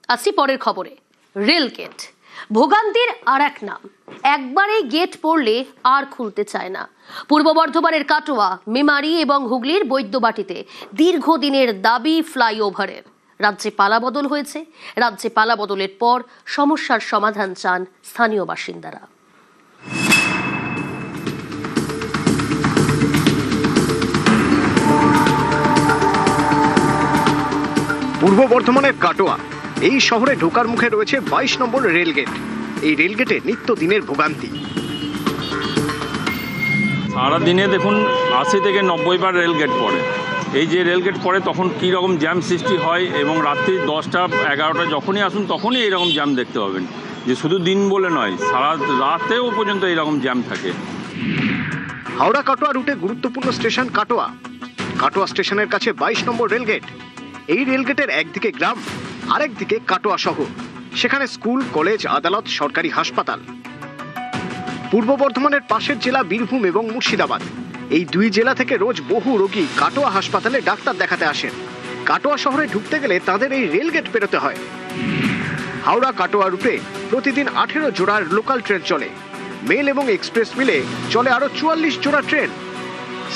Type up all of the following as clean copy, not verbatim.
আসি পরের খবরে। রেল গেট ভোগান্তির আর এক নাম। একবারে গেট পড়লে আর খুলতে চায় না। পূর্ব বর্ধমানের কাটোয়া, মেমারি এবং হুগলির বৈদ্যবাটিতে দীর্ঘদিনের দাবি ফ্লাইওভারের। রাজ্যে পালাবদল হয়েছে। রাজ্যে পালাবদলের পর সমস্যার সমাধান চান স্থানীয় বাসিন্দারা। পূর্ব বর্ধমানের কাটোয়া, এই শহরে ঢোকার মুখে রয়েছে 22 নম্বর রেলগেট। এই রেলগেটে নিত্যদিনের ভোগান্তি। সারাদিনে দেখুন 80 থেকে 90 বার রেলগেট পড়ে। এই যে রেলগেট পড়ে তখন কী রকম জ্যাম সৃষ্টি হয়, এবং রাত্রি 10টা 11টা যখনই আসুন তখনই এইরকম জ্যাম দেখতে পাবেন। যে শুধু দিন বলে নয়, সারা রাতেও পর্যন্ত এইরকম জ্যাম থাকে। হাওড়া কাটোয়া রুটে গুরুত্বপূর্ণ স্টেশন কাটোয়া। কাটোয়া স্টেশনের কাছে 22 নম্বর রেলগেট। এই রেলগেটের একদিকে গ্রাম, আরেকদিকে কাটোয়া শহর। সেখানে স্কুল, কলেজ, আদালত, সরকারি হাসপাতাল। পূর্ব বর্ধমানের পাশের জেলা বীরভূম এবং মুর্শিদাবাদ, এই দুই জেলা থেকে রোজ বহু রোগী কাটোয়া হাসপাতালে ডাক্তার দেখাতে আসেন। কাটোয়া শহরে ঢুকতে গেলে তাদের এই রেলগেট পেরোতে হয়। হাওড়া কাটোয়া রুটে প্রতিদিন 18 জোড়ার লোকাল ট্রেন চলে। মেল এবং এক্সপ্রেস মিলে চলে আরো 44 জোড়া ট্রেন।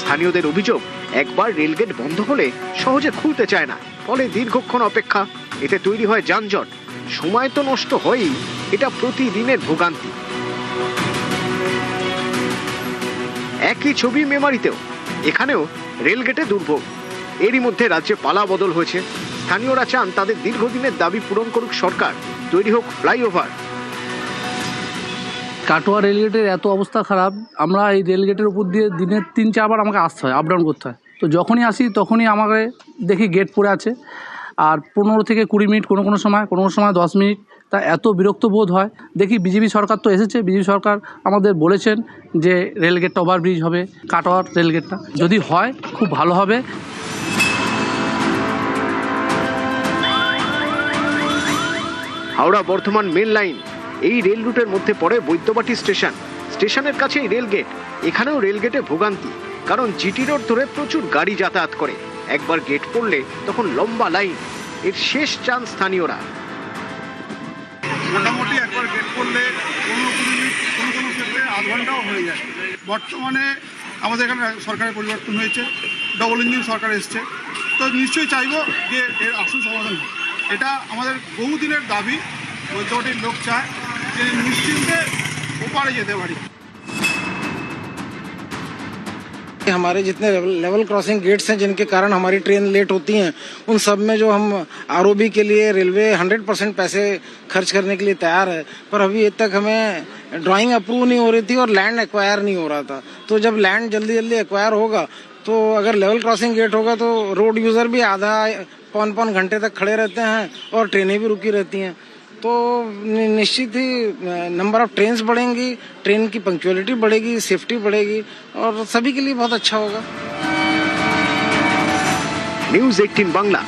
স্থানীয়দের অভিযোগ, একবার রেলগেট বন্ধ হলে সহজে খুলতে চায় না, ফলে দীর্ঘক্ষণ অপেক্ষা। এতে তৈরি হয় যানজট। সময় তো নষ্ট হয়ই, এটা প্রতিদিনের ভোগান্তি। একই ছবি মেমারিতেও। এখানেও রেলগেটে দুর্ভোগ। এরই মধ্যে রাজ্যে পালা বদল হয়েছে। স্থানীয়রা চান তাদের দীর্ঘদিনের দাবি পূরণ করুক সরকার, তৈরি হোক ফ্লাইওভার। কাটোয়া রেলগেটের এত অবস্থা খারাপ, আমরা এই রেলগেটের উপর দিয়ে দিনে 3-4 বার আমাকে আসতে হয়, আপ ডাউন করতে হয়। তো যখনই আসি তখনই আমাকে দেখি গেট পড়ে আছে, আর 15 থেকে 20 মিনিট, কোনো সময় 10 মিনিট। তা এত বিরক্ত বোধ হয়। দেখি বিজেপি সরকার তো এসেছে, বিজেপি সরকার আমাদের বলেছেন যে রেলগেটটা ওভারব্রিজ হবে, কাটোয়ার রেলগেটটা যদি হয় খুব ভালো হবে। হাওড়া বর্ধমান মেল লাইন, এই রেল রুটের মধ্যে পড়ে বৈদ্যবাটি স্টেশন। স্টেশনের কাছেই রেলগেট। এখানেও রেলগেটে ভোগান্তি, কারণ জিটি রোড ধরে প্রচুর গাড়ি যাতায়াত করে। একবার গেট পড়লে তখন লম্বা লাইন। এর শেষ চান স্থানীয়রা। মোটামুটি একবার গেট করলে 15-20 মিনিট, কোনো ক্ষেত্রে আধ ঘন্টাও হয়ে যায়। বর্তমানে আমাদের এখানে সরকারের পরিবর্তন হয়েছে, ডবল ইঞ্জিন সরকার এসছে, তো নিশ্চয়ই চাইব যে এর আসল সমাধান হোক। এটা আমাদের বহুদিনের দাবি। বৈদ্যবাটির লোক চায় যে নিশ্চিন্তে ওপারে যেতে পারি। हमारे जितने लेवल क्रॉसिंग गेट्स हैं जिनके कारण हमारी ट्रेन लेट होती हैं, उन सब में जो हम आरओबी के लिए रेलवे 100% पैसे खर्च करने के लिए तैयार है, पर अभी तक हमें ड्राइंग अप्रूव नहीं हो रही थी और लैंड एक्वायर नहीं हो रहा था। तो जब लैंड जल्दी एक्वायर होगा तो अगर लेवल क्रॉसिंग गेट होगा तो रोड यूज़र भी आधा 5 घंटे तक खड़े रहते हैं और ट्रेनें भी रुकी रहती हैं। तो निश्चित ही नंबर ऑफ ट्रेन्स बढ़ेंगी, ट्रेन की पंक्चुअलिटी बढ़ेगी, सेफ्टी बढ़ेगी और सभी के लिए बहुत अच्छा होगा। নিউজ 18 বাংলা।